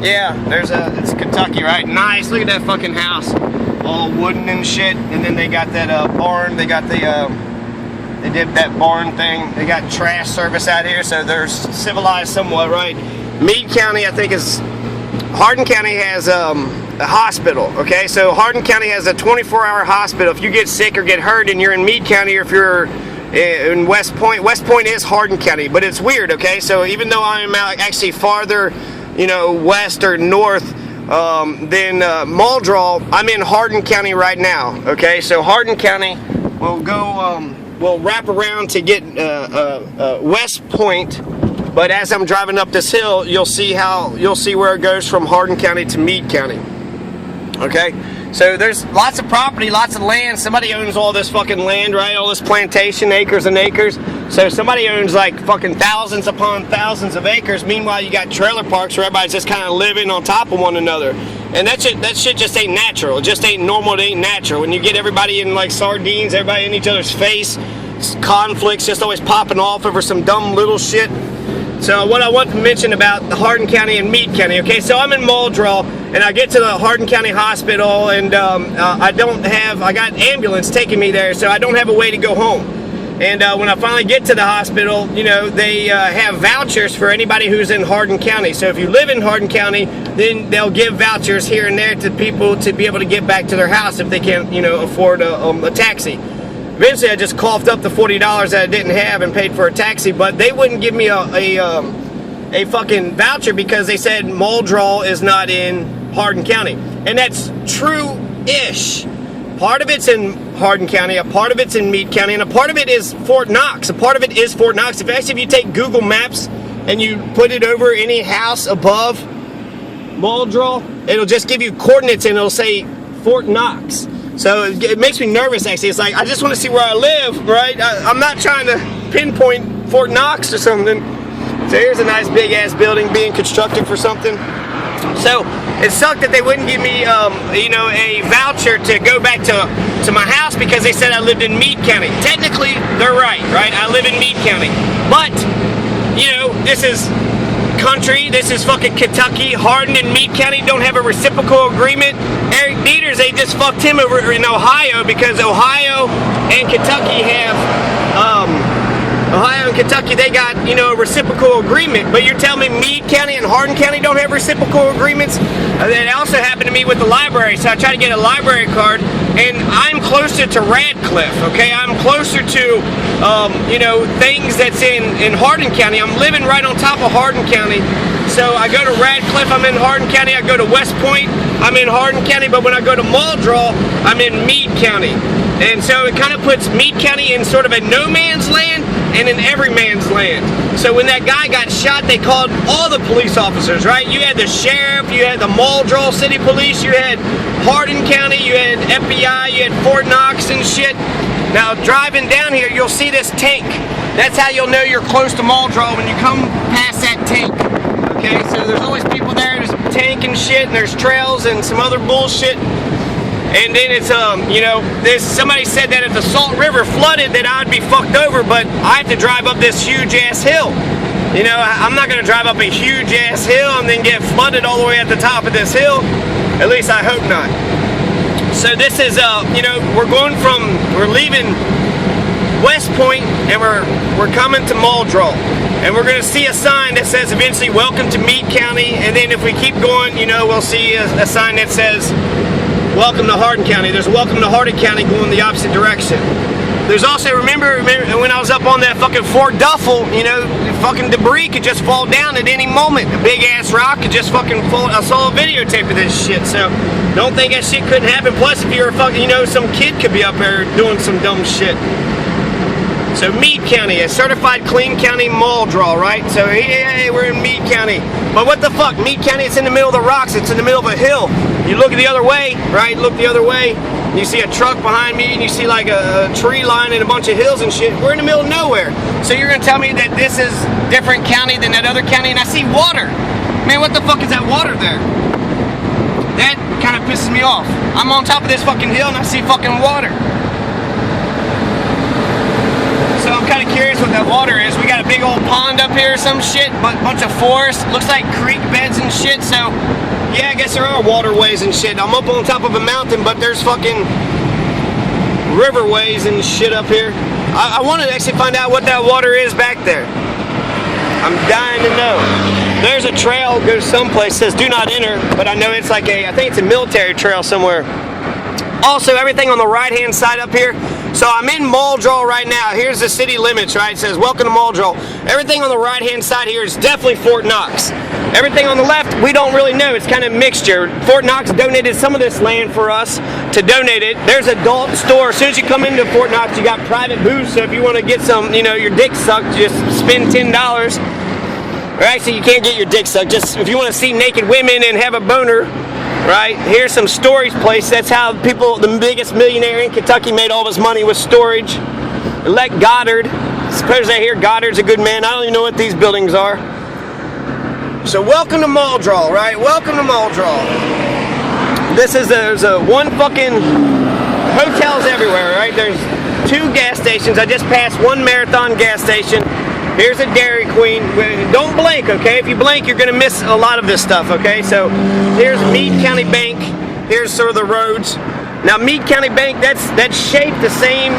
Yeah, it's Kentucky, right? Nice, look at that fucking house. All wooden and shit. And then they got that barn, they got they did that barn thing. They got trash service out here, so they're civilized somewhat, right? Meade County, I think, Hardin County has a hospital, okay? So Hardin County has a 24-hour hospital. If you get sick or get hurt and you're in Meade County, or if you're in West Point is Hardin County, but it's weird, okay? So even though I'm actually farther, you know, west or north than Muldraugh, I'm in Hardin County right now, okay? So Hardin County will go, will wrap around to get West Point, but as I'm driving up this hill, you'll see where it goes from Hardin County to Meade County, okay? So there's lots of property, lots of land. Somebody owns all this fucking land, right? All this plantation, acres and acres. So somebody owns like fucking thousands upon thousands of acres. Meanwhile, you got trailer parks where everybody's just kind of living on top of one another. And that shit just ain't natural. It just ain't normal. It ain't natural. When you get everybody in like sardines, everybody in each other's face, conflicts just always popping off over some dumb little shit. So what I want to mention about the Hardin County and Meade County, okay, so I'm in Muldraugh, and I get to the Hardin County Hospital, and I got ambulance taking me there, so I don't have a way to go home. And when I finally get to the hospital, you know, they have vouchers for anybody who's in Hardin County. So if you live in Hardin County, then they'll give vouchers here and there to people to be able to get back to their house if they can't, you know, afford a taxi. Eventually, I just coughed up the $40 that I didn't have and paid for a taxi, but they wouldn't give me a fucking voucher because they said Muldraugh is not in Hardin County. And that's true-ish. Part of it's in Hardin County, a part of it's in Meade County, and a part of it is Fort Knox. A part of it is Fort Knox. If you take Google Maps and you put it over any house above Muldraugh, it'll just give you coordinates and it'll say Fort Knox. So it makes me nervous, actually. It's like, I just want to see where I live, right? I'm not trying to pinpoint Fort Knox or something. So here's a nice big-ass building being constructed for something. So it sucked that they wouldn't give me, you know, a voucher to go back to my house because they said I lived in Meade County. Technically, they're right? I live in Meade County. But, you know, this is country, this is fucking Kentucky. Hardin and Meade County don't have a reciprocal agreement. Eric Dieters, they just fucked him over in Ohio because Ohio and Kentucky have, they got, you know, a reciprocal agreement. But you're telling me Meade County and Hardin County don't have reciprocal agreements? That also happened to me with the library. So I tried to get a library card, and I'm closer to Radcliffe, okay? I'm closer to, you know, things that's in Hardin County. I'm living right on top of Hardin County. So I go to Radcliffe, I'm in Hardin County. I go to West Point, I'm in Hardin County. But when I go to Muldraugh, I'm in Meade County. And so it kind of puts Meade County in sort of a no man's land and in every man's land. So when that guy got shot, they called all the police officers, right? You had the sheriff, you had the Muldraugh City Police, you had Hardin County, you had FBI, you had Fort Knox and shit. Now driving down here, you'll see this tank. That's how you'll know you're close to Muldraugh, when you come past that tank. Okay, so there's always people there, there's a tank and shit, and there's trails and some other bullshit. And then it's, you know, somebody said that if the Salt River flooded that I'd be fucked over, but I have to drive up this huge ass hill. You know, I'm not gonna drive up a huge ass hill and then get flooded all the way at the top of this hill. At least I hope not. So this is, you know, we're leaving West Point and we're coming to Muldraugh. And we're gonna see a sign that says eventually welcome to Meade County. And then if we keep going, you know, we'll see a sign that says welcome to Hardin County. There's welcome to Hardin County going the opposite direction. There's also, remember when I was up on that fucking Fort Duffel, you know, fucking debris could just fall down at any moment. A big ass rock could just fucking fall. I saw a videotape of this shit, so don't think that shit couldn't happen. Plus, if you're a fucking, you know, some kid could be up there doing some dumb shit. So Meade County, a certified clean county, Muldraugh, right? So hey, we're in Meade County. But what the fuck? Meade County, it's in the middle of the rocks. It's in the middle of a hill. You look the other way, right? Look the other way. You see a truck behind me, and you see like a tree line and a bunch of hills and shit. We're in the middle of nowhere. So you're gonna tell me that this is different county than that other county? And I see water. Man, what the fuck is that water there? That kind of pisses me off. I'm on top of this fucking hill and I see fucking water. So I'm kind of curious what that water is. We got a big old pond up here or some shit, but a bunch of forest. Looks like creek beds and shit, so yeah, I guess there are waterways and shit. I'm up on top of a mountain, but there's fucking riverways and shit up here. I want to actually find out what that water is back there. I'm dying to know. There's a trail, goes someplace, says do not enter, but I know it's like I think it's a military trail somewhere. Also, everything on the right-hand side up here. So I'm in Muldraugh right now. Here's the city limits, right? It says, welcome to Muldraugh. Everything on the right-hand side here is definitely Fort Knox. Everything on the left, we don't really know. It's kind of mixture. Fort Knox donated some of this land for us to donate it. There's an adult store. As soon as you come into Fort Knox, you got private booths. So if you want to get some, you know, your dick sucked, just spend $10. Or actually, you can't get your dick sucked. Just if you want to see naked women and have a boner, right? Here's some storage place. That's how people, the biggest millionaire in Kentucky made all his money with storage. Elect Goddard. Suppose I hear Goddard's a good man. I don't even know what these buildings are. So welcome to Muldraugh, right? Welcome to Muldraugh. There's a one fucking hotels everywhere, right? There's 2 gas stations. I just passed one Marathon gas station. Here's a Dairy Queen. Don't blink, okay? If you blink, you're gonna miss a lot of this stuff, okay? So here's Meade County Bank. Here's sort of the roads. Now Meade County Bank, that's shaped the same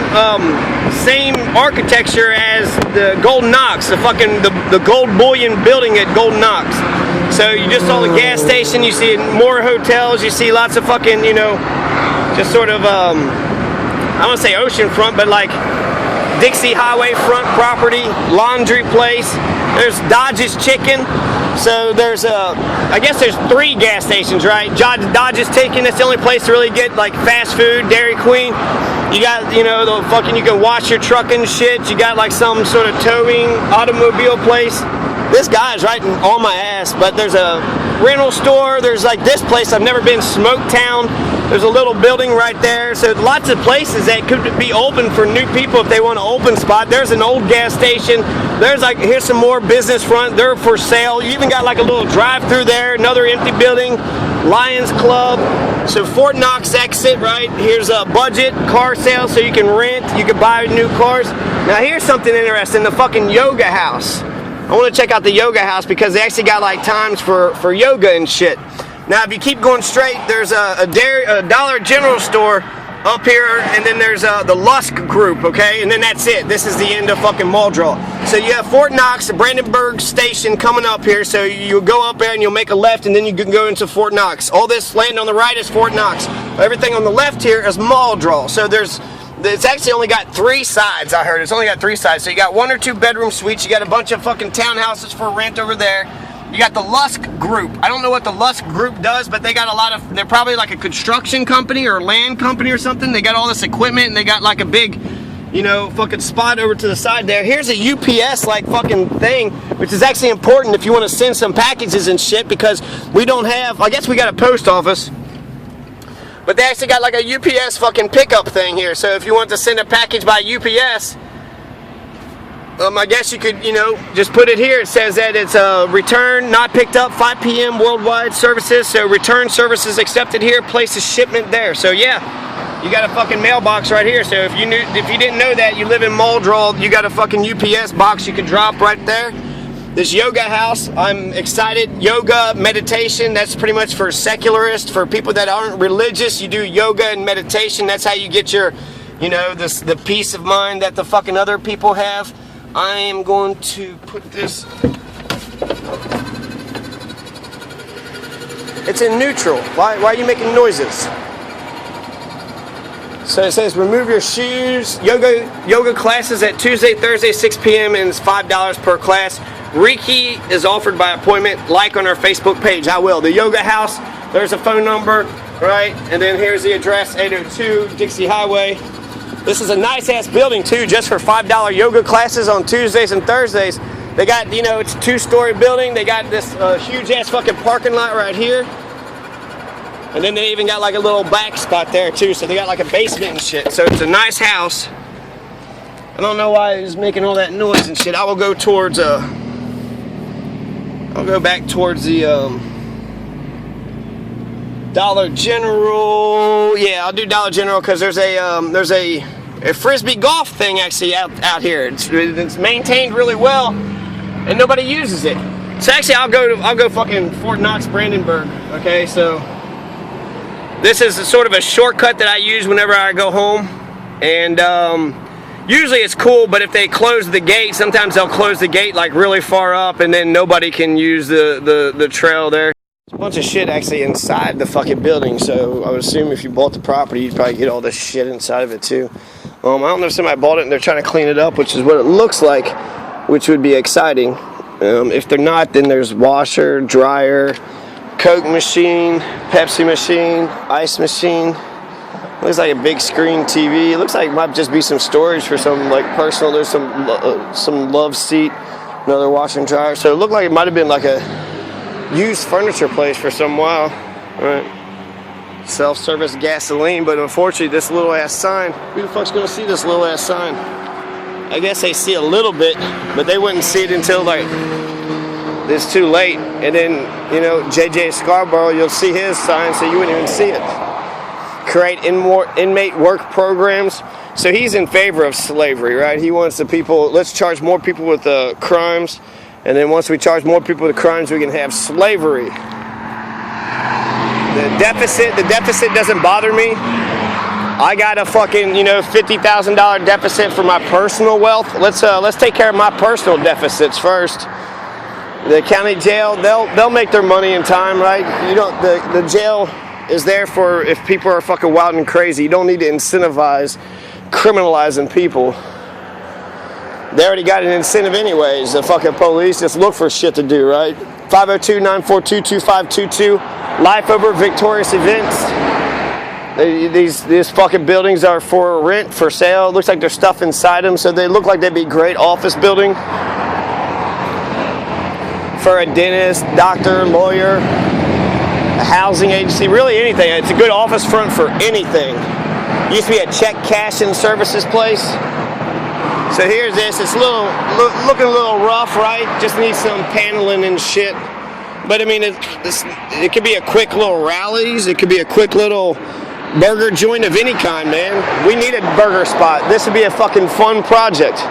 same architecture as the Golden Knox, the gold bullion building at Golden Knox. So you just saw the gas station. You see more hotels. You see lots of fucking, you know, just sort of I don't want to say oceanfront, but like Dixie Highway front property, laundry place. There's Dodge's Chicken. So there's I guess there's 3 gas stations, right? Dodge's Chicken, that's the only place to really get like fast food. Dairy Queen, you got, you know, the fucking, you can wash your truck and shit. You got like some sort of towing automobile place. This guy's right on my ass, but there's a rental store. There's like this place, I've never been, Smoketown. There's a little building right there. So lots of places that could be open for new people if they want an open spot. There's an old gas station. There's like, here's some more business front. They're for sale. You even got like a little drive-through there. Another empty building. Lions Club. So Fort Knox exit, right? Here's a budget car sale, so you can rent. You can buy new cars. Now here's something interesting. The fucking yoga house. I want to check out the yoga house because they actually got like times for yoga and shit. Now, if you keep going straight, there's a Dollar General store up here, and then there's the Lusk Group, okay? And then that's it. This is the end of fucking Muldraugh. So you have Fort Knox, the Brandenburg station coming up here. So you go up there and you'll make a left, and then you can go into Fort Knox. All this land on the right is Fort Knox. Everything on the left here is Muldraugh. So it's actually only got 3 sides, I heard. It's only got 3 sides. So you got 1 or 2 bedroom suites. You got a bunch of fucking townhouses for rent over there. You got the Lusk Group. I don't know what the Lusk Group does, but they got a lot of, they're probably like a construction company or a land company or something. They got all this equipment, and they got like a big, you know, fucking spot over to the side there. Here's a UPS like fucking thing, which is actually important if you want to send some packages and shit, because we don't have, I guess we got a post office, but they actually got like a UPS fucking pickup thing here. So if you want to send a package by UPS, I guess you could, you know, just put it here. It says that it's a return, not picked up, 5 p.m. worldwide services. So return services accepted here, place a shipment there. So yeah, you got a fucking mailbox right here. So if you didn't know that, you live in Muldraugh, you got a fucking UPS box you could drop right there. This yoga house, I'm excited. Yoga, meditation, that's pretty much for secularists, for people that aren't religious. You do yoga and meditation. That's how you get your, you know, the peace of mind that the fucking other people have. I am going to put this, it's in neutral. Why are you making noises? So it says remove your shoes. Yoga classes at Tuesday, Thursday, 6 p.m. and it's $5 per class. Reiki is offered by appointment. Like on our Facebook page. I will. The yoga house, there's a phone number, right? And then here's the address, 802 Dixie Highway. This is a nice ass building too, just for $5 yoga classes on Tuesdays and Thursdays. They got, you know, it's a 2-story building. They got this huge ass fucking parking lot right here. And then they even got like a little back spot there too. So they got like a basement and shit. So it's a nice house. I don't know why it's making all that noise and shit. I will go towards, I'll go back towards the, Dollar General. Yeah, I'll do Dollar General because there's a a frisbee golf thing actually out here. It's maintained really well, and nobody uses it. So actually, I'll go fucking Fort Knox, Brandenburg. Okay, so this is sort of a shortcut that I use whenever I go home, and usually it's cool. But if they close the gate, sometimes they'll close the gate like really far up, and then nobody can use the trail there. There's a bunch of shit actually inside the fucking building, so I would assume if you bought the property, you'd probably get all this shit inside of it too. I don't know if somebody bought it and they're trying to clean it up, which is what it looks like, which would be exciting. If they're not, then there's washer, dryer, Coke machine, Pepsi machine, ice machine. Looks like a big screen TV. It looks like it might just be some storage for some like personal. There's some love seat, another washer and dryer. So it looked like it might have been like a used furniture place for some while. All right. Self-service gasoline, but unfortunately this little ass sign, who the fuck's gonna see this little ass sign? I guess they see a little bit, but they wouldn't see it until like it's too late. And then, you know, JJ Scarborough, you'll see his sign, so you wouldn't even see it. Create inmate work programs. So he's in favor of slavery, right? He wants the people, let's charge more people with crimes. And then once we charge more people with crimes, we can have slavery. The deficit doesn't bother me. I got a fucking, you know, $50,000 deficit for my personal wealth. Let's take care of my personal deficits first. The county jail, they'll make their money in time, right? You don't. The jail is there for if people are fucking wild and crazy. You don't need to incentivize criminalizing people. They already got an incentive anyways. The fucking police just look for shit to do, right? 502-942-2522. Life Over Victorious Events. These fucking buildings are for rent, for sale. It looks like there's stuff inside them, so they look like they'd be great office building for a dentist, doctor, lawyer, a housing agency, really anything. It's a good office front for anything. Used to be a check cashing services place. So here's this. It's looking a little rough, right? Just needs some paneling and shit. But I mean, it could be a quick little Rallies. It could be a quick little burger joint of any kind, man. We need a burger spot. This would be a fucking fun project.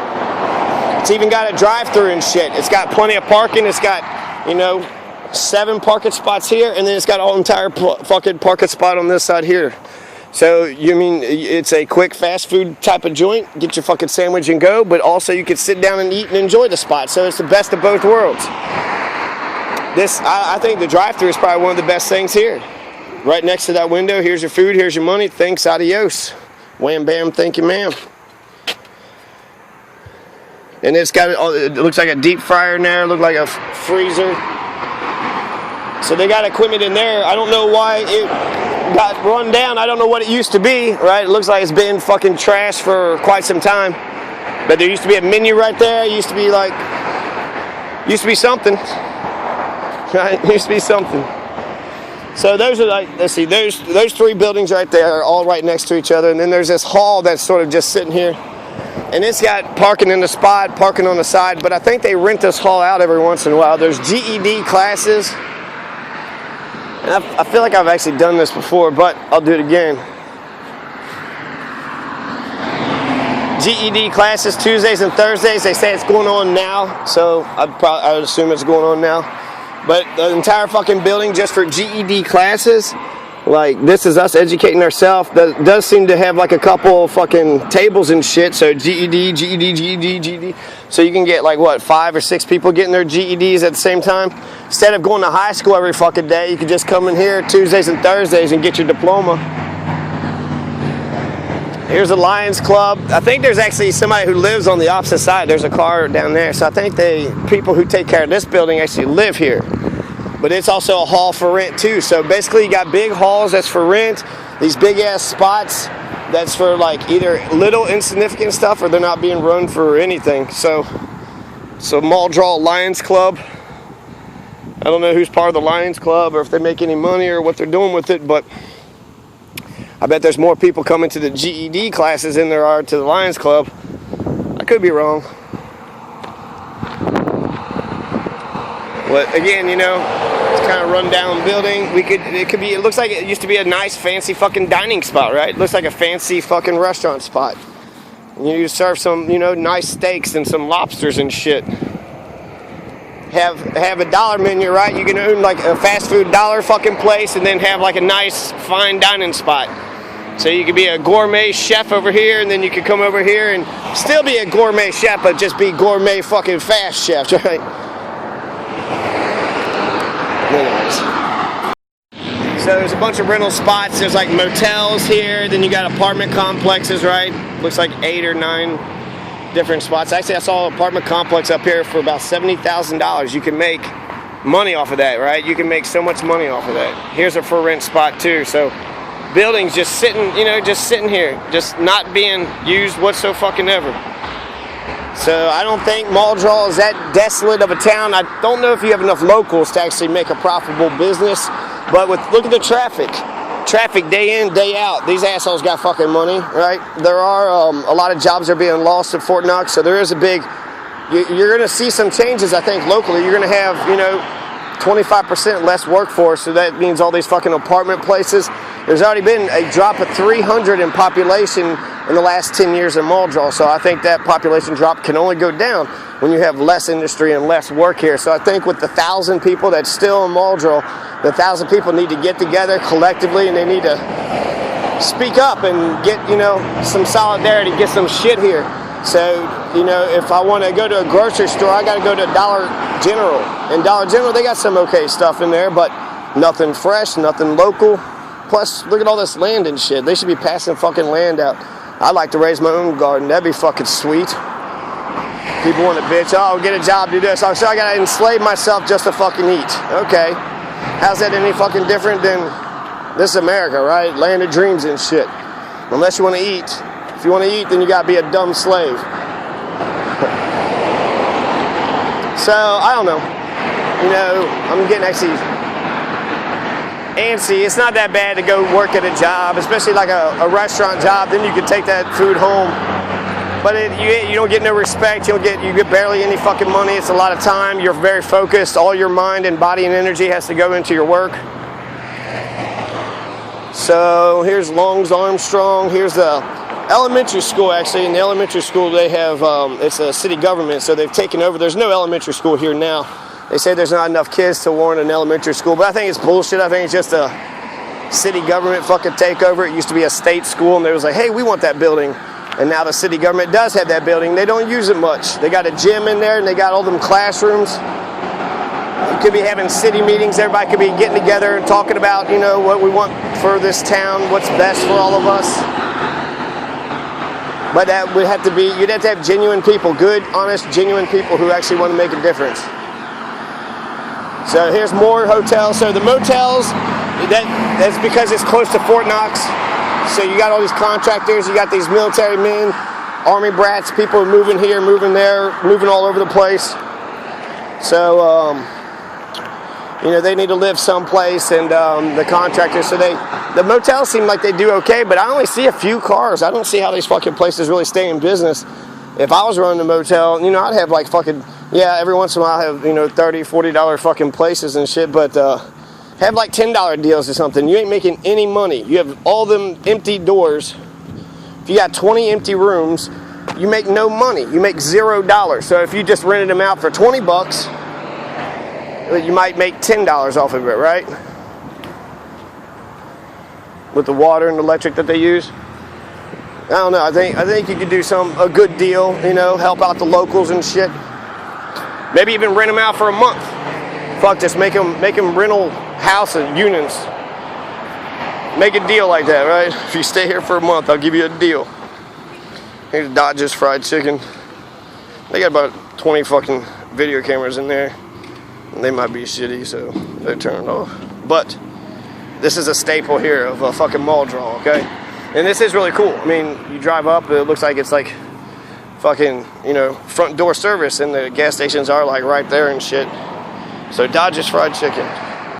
It's even got a drive-through and shit. It's got plenty of parking. It's got, you know, 7 parking spots here, and then it's got all entire fucking parking spot on this side here. So, you mean it's a quick fast food type of joint, get your fucking sandwich and go, but also you can sit down and eat and enjoy the spot. So it's the best of both worlds. I think the drive-thru is probably one of the best things here. Right next to that window, here's your food, here's your money, thanks, adios. Wham, bam, thank you, ma'am. And it's got, it looks like a deep fryer in there, looks like a freezer. So they got equipment in there. I don't know why it got run down. I don't know what it used to be, right? It looks like it's been fucking trash for quite some time. But there used to be a menu right there. It used to be something. Right? It used to be something. So those are like, let's see, those 3 buildings right there are all right next to each other. And then there's this hall that's sort of just sitting here. And it's got parking in the spot, parking on the side. But I think they rent this hall out every once in a while. There's GED classes. And I feel like I've actually done this before, but I'll do it again. GED classes Tuesdays and Thursdays. They say it's going on now, so I would assume it's going on now. But the entire fucking building just for GED classes, like this is us educating ourselves. That does seem to have like a couple fucking tables and shit. So GED. So you can get like what, 5 or 6 people getting their GEDs at the same time. Instead of going to high school every fucking day, you could just come in here Tuesdays and Thursdays and get your diploma. Here's the Lions Club. I think there's actually somebody who lives on the opposite side. There's a car down there. So I think people who take care of this building actually live here. But it's also a hall for rent too. So basically you got big halls that's for rent. These big ass spots that's for like either little insignificant stuff or they're not being run for anything. So Muldraugh Lions Club. I don't know who's part of the Lions Club or if they make any money or what they're doing with it, but I bet there's more people coming to the GED classes than there are to the Lions Club. I could be wrong. But again, you know, it's kind of run down building. It looks like it used to be a nice fancy fucking dining spot, right? It looks like a fancy fucking restaurant spot. You serve some, you know, nice steaks and some lobsters and shit. Have a dollar menu, right? You can own like a fast food dollar fucking place and then have like a nice fine dining spot. So you could be a gourmet chef over here, and then you could come over here and still be a gourmet chef, but just be gourmet fucking fast chefs, right? Anyways. So there's a bunch of rental spots. There's like motels here, then you got apartment complexes, right? Looks like 8 or 9 different spots. Actually, I saw an apartment complex up here for about $70,000. You can make money off of that, right? You can make so much money off of that. Here's a for rent spot too. So buildings just sitting, you know, just sitting here, just not being used whatsoever. So I don't think Muldraugh is that desolate of a town. I don't know if you have enough locals to actually make a profitable business, but look at the traffic day in, day out. These assholes got fucking money, right? There are a lot of jobs are being lost at Fort Knox, so there is a big, you're going to see some changes, I think, locally. You're going to have, you know, 25% less workforce, so that means all these fucking apartment places. There's already been a drop of 300 in population in the last 10 years in Muldraugh, so I think that population drop can only go down when you have less industry and less work here. So I think with the 1,000 people that's still in Muldraugh, the 1,000 people need to get together collectively, and they need to speak up and get, you know, some solidarity, get some shit here. So, you know, if I want to go to a grocery store, I got to go to Dollar General. And Dollar General, they got some okay stuff in there, but nothing fresh, nothing local. Plus, look at all this land and shit. They should be passing fucking land out. I'd like to raise my own garden. That'd be fucking sweet. People want to bitch, oh, get a job, do this. I'm sure I got to enslave myself just to fucking eat. Okay. How's that any fucking different than this is America, right? Land of dreams and shit. Unless you want to eat. If you want to eat, then you got to be a dumb slave. So, I don't know. You know, I'm getting actually antsy. It's not that bad to go work at a job, especially like a restaurant job. Then you can take that food home. But you don't get no respect. You get barely any fucking money. It's a lot of time. You're very focused. All your mind and body and energy has to go into your work. So, here's Longs Armstrong. Here's the elementary school, actually. In the elementary school, they have, it's a city government, so they've taken over. There's no elementary school here now. They say there's not enough kids to warrant an elementary school, but I think it's bullshit. I think it's just a city government fucking takeover. It used to be a state school, and they was like, hey, we want that building. And now the city government does have that building. They don't use it much. They got a gym in there, and they got all them classrooms. You could be having city meetings. Everybody could be getting together and talking about, you know, what we want for this town, what's best for all of us. But that would have to be, you'd have to have genuine people, good, honest, genuine people who actually want to make a difference. So here's more hotels. So the motels, that's because it's close to Fort Knox. So you got all these contractors, you got these military men, army brats, people moving here, moving there, moving all over the place. So, you know, they need to live someplace, and the contractors, so the motels seem like they do okay, but I only see a few cars. I don't see how these fucking places really stay in business. If I was running a motel, you know, I'd have like fucking, yeah, every once in a while I have, you know, $30, $40 fucking places and shit, but have like $10 deals or something. You ain't making any money. You have all them empty doors. If you got 20 empty rooms, you make no money. You make $0. So if you just rented them out for 20 bucks, you might make $10 off of it, right? With the water and electric that they use. I don't know. I think you could do a good deal, you know, help out the locals and shit. Maybe even rent them out for a month. Fuck, just make them rental house and units. Make a deal like that, right? If you stay here for a month, I'll give you a deal. Here's Dodge's Fried Chicken. They got about 20 fucking video cameras in there. They might be shitty, so they're turned off. But this is a staple here of a fucking Muldraugh, okay? And this is really cool. I mean, you drive up, it looks like it's like fucking, you know, front door service, and the gas stations are like right there and shit. So Dodge's Fried Chicken.